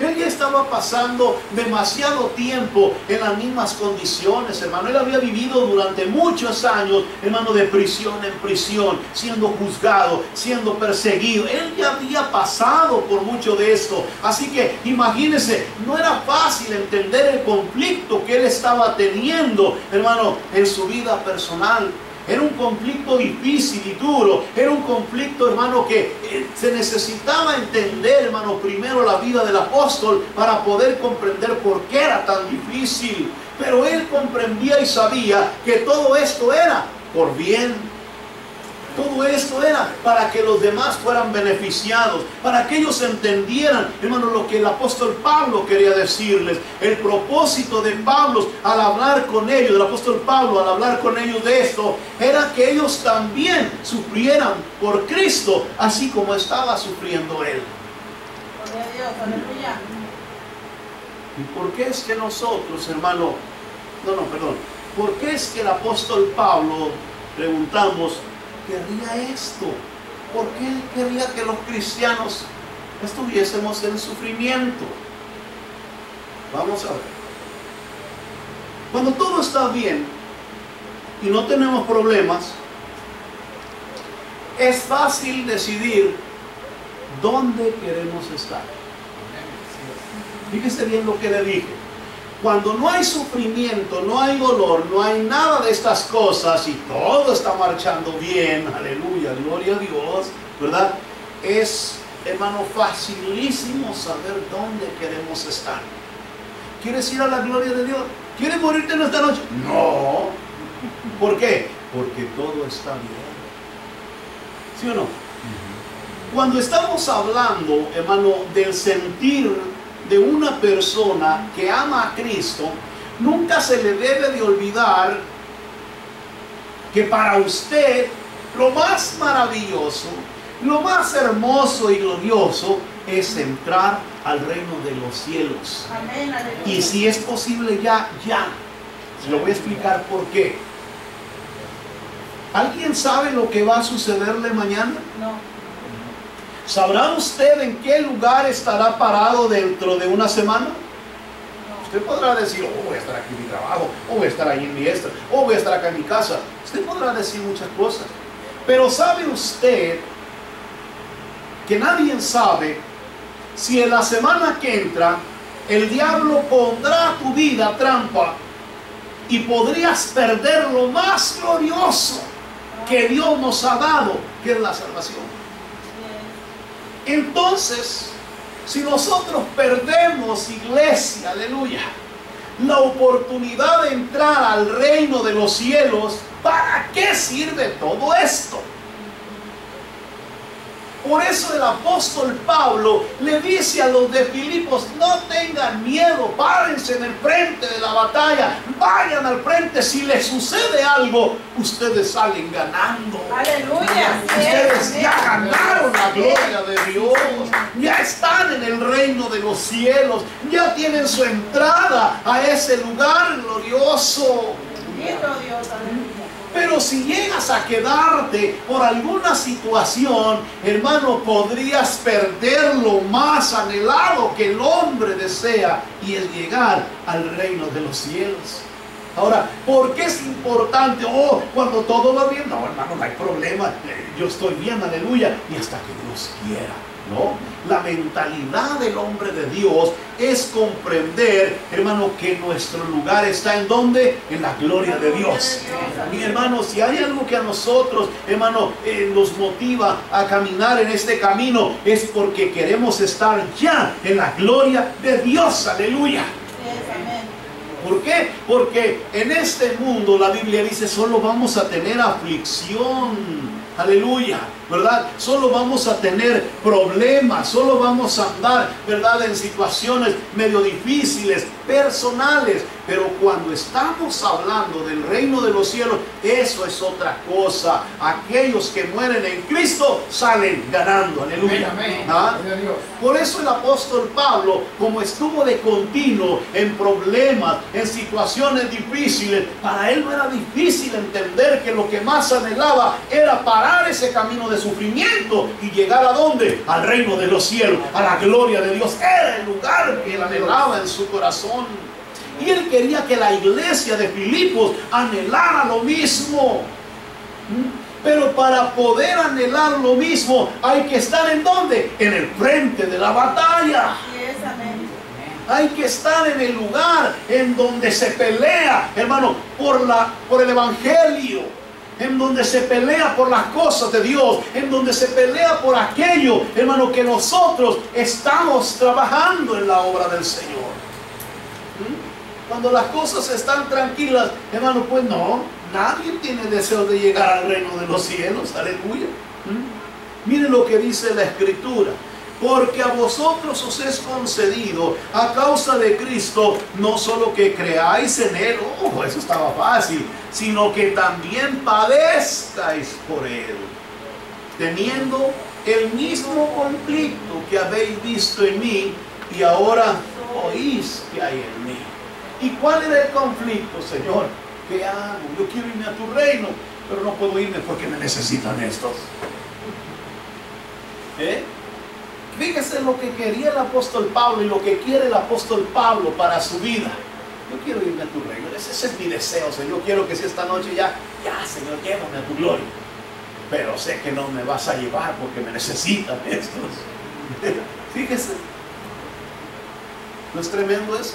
Él ya estaba pasando demasiado tiempo en las mismas condiciones, hermano. Él había vivido durante muchos años, hermano, de prisión en prisión, siendo juzgado, siendo perseguido. Él ya había pasado por mucho de esto. Así que imagínense, no era fácil entender el conflicto que él estaba teniendo, hermano, en su vida personal. Era un conflicto difícil y duro. Era un conflicto, hermano, que se necesitaba entender, hermano, primero la vida del apóstol para poder comprender por qué era tan difícil. Pero él comprendía y sabía que todo esto era por bien. Todo esto era para que los demás fueran beneficiados, para que ellos entendieran, hermano, lo que el apóstol Pablo quería decirles. El propósito de Pablo al hablar con ellos, del apóstol Pablo al hablar con ellos de esto, era que ellos también sufrieran por Cristo, así como estaba sufriendo él. Gloria a Dios, aleluya. ¿Y por qué es que nosotros, hermano, ¿por qué es que el apóstol Pablo, preguntamos, querría esto? ¿Por qué él quería que los cristianos estuviésemos en sufrimiento? Vamos a ver. Cuando todo está bien, y no tenemos problemas, es fácil decidir dónde queremos estar. Fíjese bien lo que le dije. Cuando no hay sufrimiento, no hay dolor, no hay nada de estas cosas y todo está marchando bien, aleluya, gloria a Dios, ¿verdad? Es, hermano, facilísimo saber dónde queremos estar. ¿Quieres ir a la gloria de Dios? ¿Quieres morirte en esta noche? No. ¿Por qué? Porque todo está bien. ¿Sí o no? Cuando estamos hablando, hermano, del sentir de una persona que ama a Cristo, nunca se le debe de olvidar que para usted lo más maravilloso, lo más hermoso y glorioso es entrar al reino de los cielos. Amén, aleluya. Y si es posible ya. Se lo voy a explicar por qué. ¿Alguien sabe lo que va a sucederle mañana? No. ¿Sabrá usted en qué lugar estará parado dentro de una semana? Usted podrá decir, oh, voy a estar aquí en mi trabajo, o voy a estar ahí en mi esto, o voy a estar acá en mi casa. Usted podrá decir muchas cosas. Pero ¿sabe usted que nadie sabe si en la semana que entra el diablo pondrá a tu vida trampa y podrías perder lo más glorioso que Dios nos ha dado, que es la salvación? Entonces, si nosotros perdemos, iglesia, aleluya, la oportunidad de entrar al reino de los cielos, ¿para qué sirve todo esto? Por eso el apóstol Pablo le dice a los de Filipos, no tengan miedo, párense en el frente de la batalla, vayan al frente, si les sucede algo, ustedes salen ganando. Aleluya. Ustedes ya ganaron la gloria de Dios, ya están en el reino de los cielos, ya tienen su entrada a ese lugar glorioso. Bendito Dios, aleluya. Pero si llegas a quedarte por alguna situación, hermano, podrías perder lo más anhelado que el hombre desea, y es llegar al reino de los cielos. Ahora, ¿por qué es importante? Oh, cuando todo va bien, no, hermano, no hay problema, yo estoy bien, aleluya, y hasta que Dios quiera, ¿no? La mentalidad del hombre de Dios es comprender, hermano, que nuestro lugar está en ¿dónde? En la gloria de Dios. Mi hermano, si hay algo que a nosotros, hermano, nos motiva a caminar en este camino, es porque queremos estar ya en la gloria de Dios, aleluya. ¿Por qué? Porque en este mundo la Biblia dice solo vamos a tener aflicción, aleluya, ¿verdad? Solo vamos a tener problemas, solo vamos a andar, ¿verdad?, en situaciones medio difíciles, personales. Pero cuando estamos hablando del reino de los cielos, eso es otra cosa. Aquellos que mueren en Cristo salen ganando, aleluya. Amén, amén. ¿Ah? Por eso el apóstol Pablo, como estuvo de continuo en problemas, en situaciones difíciles, para él no era difícil entender que lo que más anhelaba era parar ese camino de sufrimiento y llegar ¿a dónde? Al reino de los cielos, a la gloria de Dios. Era el lugar que él anhelaba en su corazón. Y él quería que la iglesia de Filipos anhelara lo mismo. Pero para poder anhelar lo mismo hay que estar ¿en dónde? En el frente de la batalla. Hay que estar en el lugar en donde se pelea, hermano, por el evangelio, en donde se pelea por las cosas de Dios, en donde se pelea por aquello, hermano, que nosotros estamos trabajando en la obra del Señor. Cuando las cosas están tranquilas, hermano, pues no, nadie tiene deseo de llegar al reino de los cielos, aleluya. Miren lo que dice la Escritura. Porque a vosotros os es concedido a causa de Cristo, no solo que creáis en Él, eso estaba fácil, sino que también padezcáis por Él, teniendo el mismo conflicto que habéis visto en mí y ahora oís que hay en mí. ¿Y cuál era el conflicto, Señor? ¿Qué hago? Yo quiero irme a tu reino, pero no puedo irme porque me necesitan estos. Fíjese lo que quería el apóstol Pablo y lo que quiere el apóstol Pablo para su vida. Yo quiero irme a tu reino. Ese es mi deseo, Señor. Yo quiero que si esta noche ya, Señor, llévame a tu gloria. Pero sé que no me vas a llevar porque me necesitan estos. Fíjese. ¿No es tremendo eso?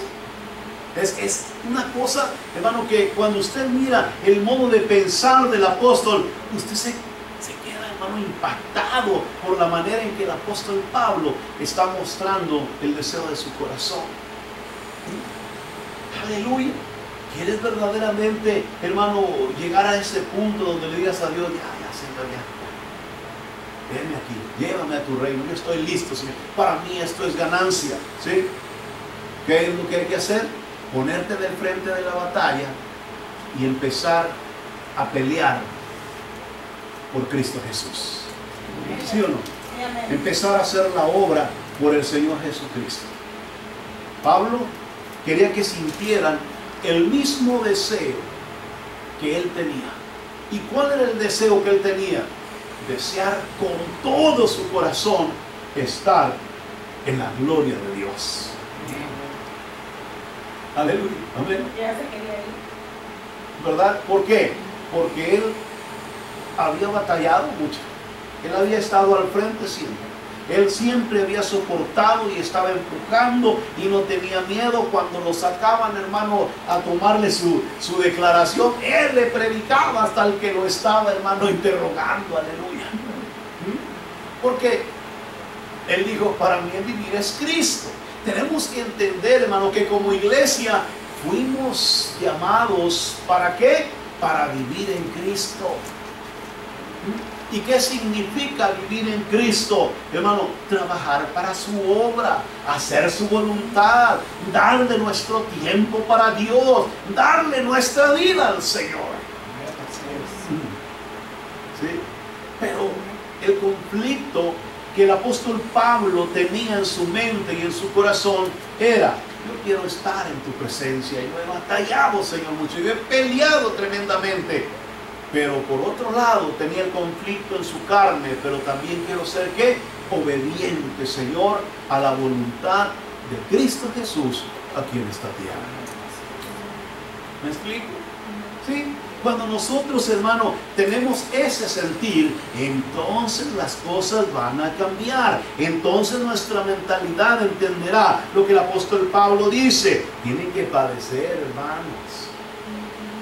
Es una cosa, hermano, que cuando usted mira el modo de pensar del apóstol, usted se queda, hermano, impactado por la manera en que el apóstol Pablo está mostrando el deseo de su corazón. Aleluya. ¿Quieres verdaderamente, hermano, llegar a ese punto donde le digas a Dios, ya, Señor, ya, venme aquí, llévame a tu reino, yo estoy listo, Señor, para mí esto es ganancia, ¿sí? ¿Qué es lo que hay que hacer? Ponerte del frente de la batalla y empezar a pelear por Cristo Jesús. ¿Sí o no? Empezar a hacer la obra por el Señor Jesucristo. Pablo quería que sintieran el mismo deseo que él tenía. ¿Y cuál era el deseo que él tenía? Desear con todo su corazón estar en la gloria de Dios. Aleluya, amén. Ya se quería ir. ¿Verdad? ¿Por qué? Porque él había batallado mucho. Él había estado al frente siempre. Él siempre había soportado y estaba empujando y no tenía miedo. Cuando lo sacaban, hermano, a tomarle su declaración, él le predicaba hasta el que lo estaba, hermano, interrogando. Aleluya. Porque él dijo, para mí el vivir es Cristo. Tenemos que entender, hermano, que como iglesia fuimos llamados, ¿para qué? Para vivir en Cristo. ¿Y qué significa vivir en Cristo? Hermano, trabajar para su obra, hacer su voluntad, darle nuestro tiempo para Dios, darle nuestra vida al Señor. ¿Sí? Pero el conflicto que el apóstol Pablo tenía en su mente y en su corazón era: yo quiero estar en tu presencia, yo he batallado, Señor, mucho, yo he peleado tremendamente. Pero por otro lado tenía el conflicto en su carne, pero también quiero ser, ¿qué? Obediente, Señor, a la voluntad de Cristo Jesús aquí en esta tierra. ¿Me explico? ¿Sí? Cuando nosotros, hermano, tenemos ese sentir, entonces las cosas van a cambiar. Entonces nuestra mentalidad entenderá lo que el apóstol Pablo dice. Tienen que padecer, hermanos.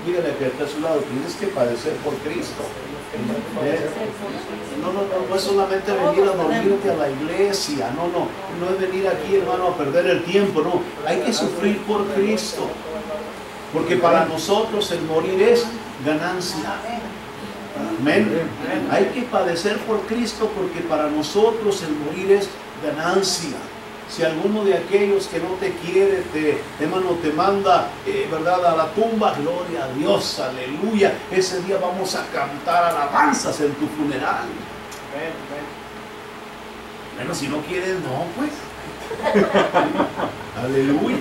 Dígale que está a su lado, tienes que padecer por Cristo. No es solamente venir a dormirte a la iglesia, no es venir aquí, hermano, a perder el tiempo, no. Hay que sufrir por Cristo. Porque para nosotros el morir es ganancia. Amén. Hay que padecer por Cristo porque para nosotros el morir es ganancia. Si alguno de aquellos que no te quiere, hermano, te manda, ¿verdad?, a la tumba, gloria a Dios, aleluya. Ese día vamos a cantar alabanzas en tu funeral. Bueno, si no quieres, no, pues. Aleluya.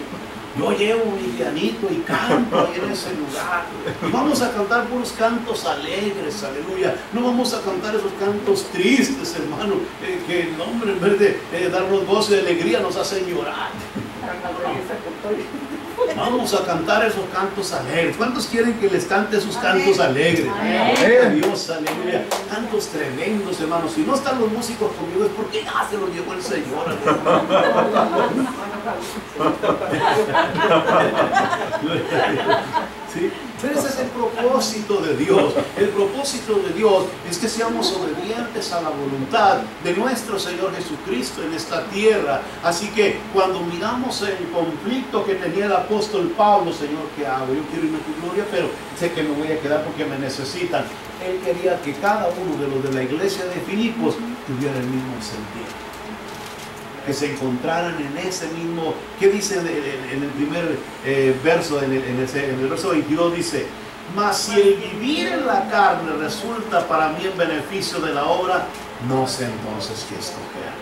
Yo llevo mi pianito y canto ahí en ese lugar. Y vamos a cantar puros cantos alegres, aleluya. No vamos a cantar esos cantos tristes, hermano, que el hombre, en vez de darnos gozo y alegría, nos hacen llorar. Vamos a cantar esos cantos alegres. ¿Cuántos quieren que les cante esos cantos alegres? Amén. Dios, aleluya. Cantos tremendos, hermanos. Si no están los músicos conmigo es porque ya se los llevó el Señor. ¿Sí? Pero ese es el propósito de Dios. El propósito de Dios es que seamos obedientes a la voluntad de nuestro Señor Jesucristo en esta tierra. Así que cuando miramos el conflicto que tenía el apóstol Pablo, Señor, ¿qué hago? Yo quiero irme a tu gloria, pero sé que me voy a quedar porque me necesitan. Él quería que cada uno de los de la iglesia de Filipos tuviera el mismo sentir, que se encontraran en ese mismo. ¿Qué dice en el primer verso? En el verso 22 dice: mas si el vivir en la carne resulta para mí en beneficio de la obra, no sé entonces qué escoger,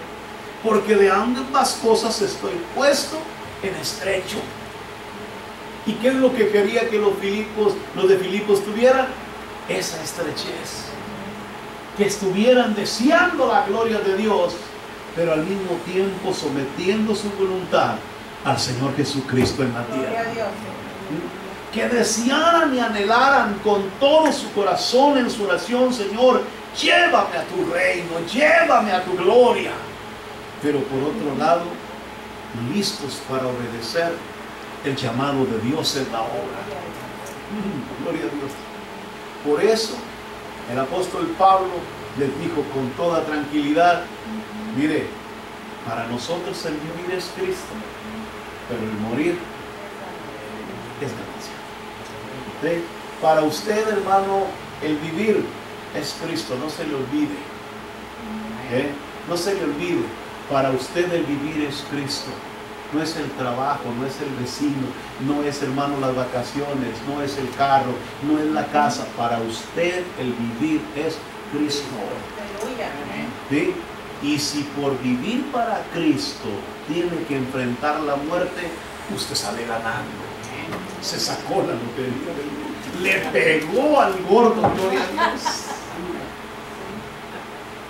porque de ambas cosas estoy puesto en estrecho. ¿Y qué es lo que quería que los de Filipos tuvieran? Esa estrechez, que estuvieran deseando la gloria de Dios, pero al mismo tiempo sometiendo su voluntad al Señor Jesucristo en la tierra. Que desearan y anhelaran con todo su corazón en su oración: Señor, llévame a tu reino, llévame a tu gloria. Pero por otro lado, listos para obedecer el llamado de Dios en la obra. Gloria a Dios. Por eso el apóstol Pablo les dijo con toda tranquilidad: mire, para nosotros el vivir es Cristo, pero el morir es ganancia. ¿Sí? Para usted, hermano, el vivir es Cristo, no se le olvide. No se le olvide. Para usted el vivir es Cristo. No es el trabajo, no es el vecino, no es, hermano, las vacaciones, no es el carro, no es la casa. Para usted el vivir es Cristo. ¿Sí? Y si por vivir para Cristo tiene que enfrentar la muerte, usted sale ganando. Se sacó la lotería, le pegó al gordo, gloria a Dios.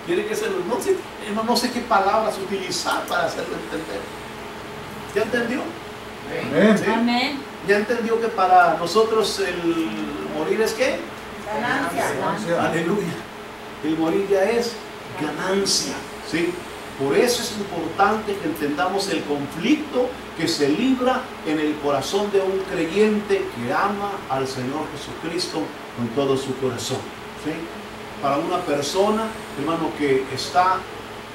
Quiere que se lo... No sé qué palabras utilizar para hacerlo entender. ¿Ya entendió? ¿Sí? Amén. ¿Ya entendió que para nosotros el morir es qué? Ganancia. Aleluya. El morir ya es ganancia. ¿Sí? Por eso es importante que entendamos el conflicto que se libra en el corazón de un creyente que ama al Señor Jesucristo con todo su corazón. ¿Sí? Para una persona, hermano, que está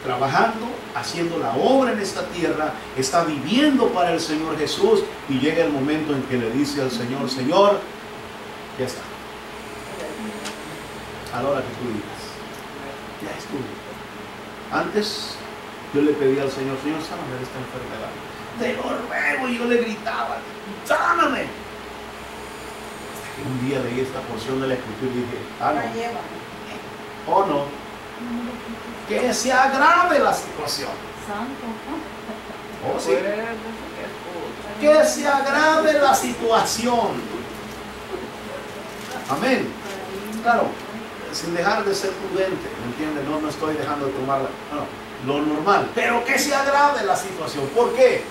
trabajando, haciendo la obra en esta tierra, está viviendo para el Señor Jesús, y llega el momento en que le dice al Señor: Señor, ya está. A la hora que tú digas, ya estuvo. Antes yo le pedía al Señor: Señor, sáname de esta enfermedad. Te lo ruego, y yo le gritaba: sáname. Hasta que un día leí esta porción de la Escritura y dije: no. Oh, no. Que se agrave la situación. Oh, sí. Que se agrave la situación. Amén. Claro, sin dejar de ser prudente, ¿me entiendes? No estoy dejando de tomarla. No, lo normal. Pero que se agrave la situación. ¿Por qué?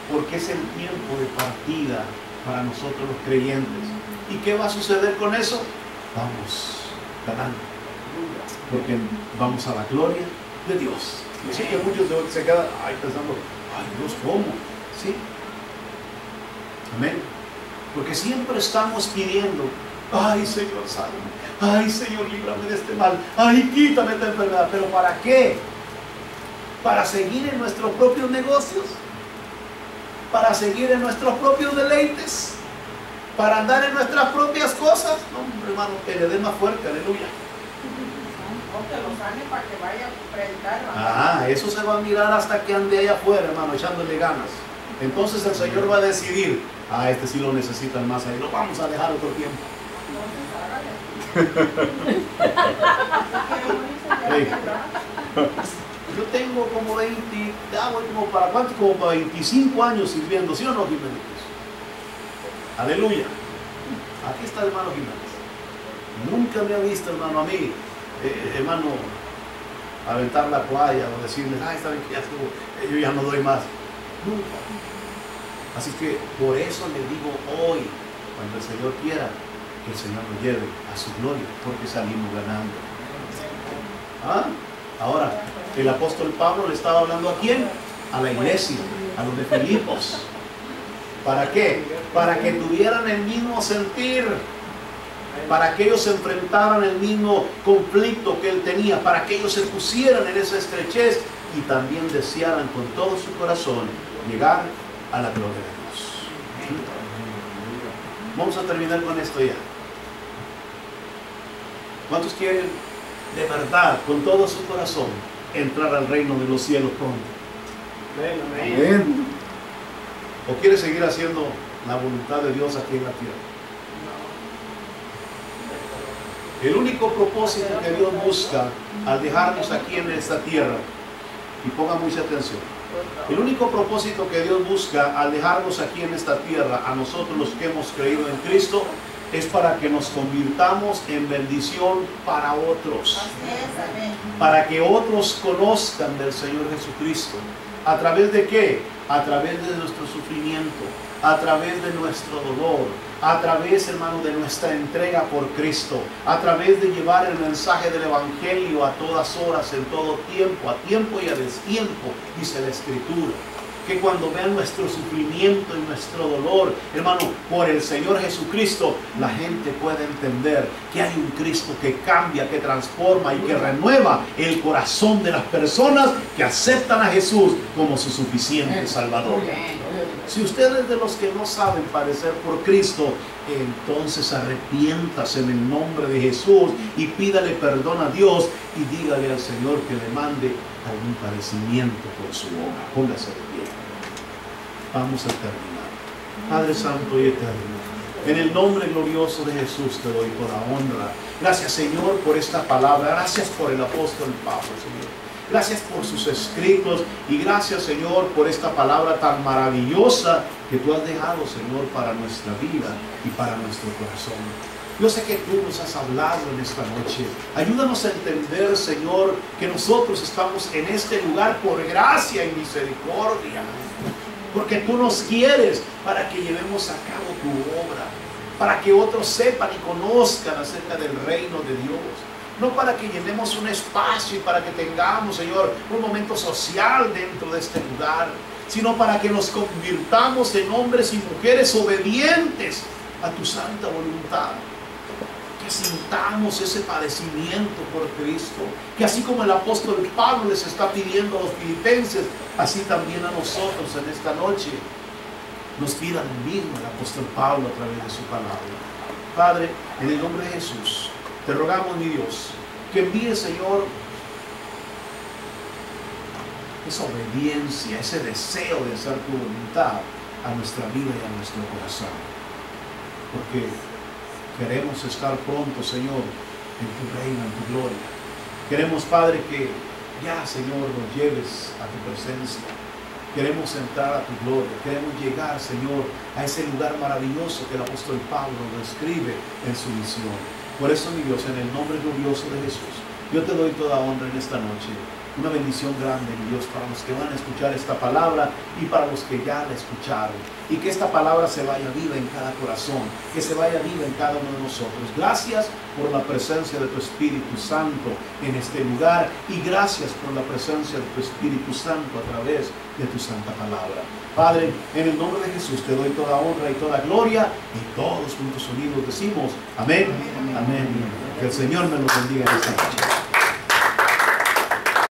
Porque es el tiempo de partida para nosotros los creyentes. ¿Y qué va a suceder con eso? Vamos ganando. Porque vamos a la gloria de Dios. Así que muchos se quedan pensando: ay Dios, ¿cómo? ¿Sí? Amén. Porque siempre estamos pidiendo: ay Señor, sálvame. Ay Señor, líbrame de este mal. Ay, quítame esta enfermedad. ¿Pero para qué? ¿Para seguir en nuestros propios negocios? ¿Para seguir en nuestros propios deleites? ¿Para andar en nuestras propias cosas? No, hermano, que le dé más fuerte, aleluya. Que lo sane para que vaya a predicar. Eso se va a mirar hasta que ande allá afuera, hermano, echándole ganas. Entonces el Señor va a decidir: este sí lo necesitan más, ahí lo vamos a dejar otro tiempo. Yo tengo como 20, como para 25 años sirviendo, ¿sí o no, Jiménez? Aleluya. Aquí está el hermano Jiménez. Nunca me ha visto, hermano, a mí, hermano, aventar la toalla o decirle: está bien que ya estuvo, yo ya no doy más. Nunca. Así que por eso le digo hoy, cuando el Señor quiera, que el Señor nos lleve a su gloria, porque salimos ganando. Ahora, el apóstol Pablo le estaba hablando: ¿a quién? A la iglesia, a los de Filipos. ¿Para qué? Para que tuvieran el mismo sentir, para que ellos enfrentaran el mismo conflicto que él tenía, para que ellos se pusieran en esa estrechez y también desearan con todo su corazón llegar a la gloria de Dios. Vamos a terminar con esto ya. ¿Cuántos quieren de verdad, con todo su corazón, entrar al reino de los cielos pronto? Amén. ¿O quiere seguir haciendo la voluntad de Dios aquí en la tierra? El único propósito que Dios busca al dejarnos aquí en esta tierra, y ponga mucha atención, el único propósito que Dios busca al dejarnos aquí en esta tierra, a nosotros los que hemos creído en Cristo, es para que nos convirtamos en bendición para otros, para que otros conozcan del Señor Jesucristo. ¿A través de qué? a través de nuestro sufrimiento, a través de nuestro dolor, a través, hermano, de nuestra entrega por Cristo, a través de llevar el mensaje del Evangelio a todas horas, en todo tiempo, a tiempo y a destiempo, dice la Escritura. Que cuando vean nuestro sufrimiento y nuestro dolor, hermano, por el Señor Jesucristo, la gente puede entender que hay un Cristo que cambia, que transforma y que renueva el corazón de las personas que aceptan a Jesús como su suficiente Salvador. Si usted es de los que no saben padecer por Cristo, entonces arrepiéntase en el nombre de Jesús y pídale perdón a Dios y dígale al Señor que le mande algún padecimiento por su obra. Póngase de pie. Vamos a terminar. Padre Santo y Eterno, en el nombre glorioso de Jesús te doy toda honra. Gracias, Señor, por esta palabra. Gracias por el apóstol Pablo, Señor. Gracias por sus escritos y gracias, Señor, por esta palabra tan maravillosa que tú has dejado, Señor, para nuestra vida y para nuestro corazón. Yo sé que tú nos has hablado en esta noche. Ayúdanos a entender, Señor, que nosotros estamos en este lugar por gracia y misericordia. Porque tú nos quieres para que llevemos a cabo tu obra, para que otros sepan y conozcan acerca del reino de Dios. No para que llenemos un espacio y para que tengamos, Señor, un momento social dentro de este lugar, sino para que nos convirtamos en hombres y mujeres obedientes a tu santa voluntad. Que sintamos ese padecimiento por Cristo, que así como el apóstol Pablo les está pidiendo a los filipenses, así también a nosotros en esta noche nos pida lo mismo el apóstol Pablo a través de su palabra. Padre, en el nombre de Jesús, te rogamos, mi Dios, que envíe, Señor, esa obediencia, ese deseo de hacer tu voluntad a nuestra vida y a nuestro corazón. Porque queremos estar pronto, Señor, en tu reino, en tu gloria. Queremos, Padre, que ya, Señor, nos lleves a tu presencia. Queremos entrar a tu gloria. Queremos llegar, Señor, a ese lugar maravilloso que el apóstol Pablo nos describe en su misión. Por eso, mi Dios, en el nombre glorioso de Jesús, yo te doy toda honra en esta noche. Una bendición grande, mi Dios, para los que van a escuchar esta palabra y para los que ya la escucharon. Y que esta palabra se vaya viva en cada corazón, que se vaya viva en cada uno de nosotros. Gracias por la presencia de tu Espíritu Santo en este lugar y gracias por la presencia de tu Espíritu Santo a través de tu santa palabra. Padre, en el nombre de Jesús te doy toda honra y toda gloria y todos juntos unidos decimos amén, amén. Que el Señor me lo bendiga en esta noche.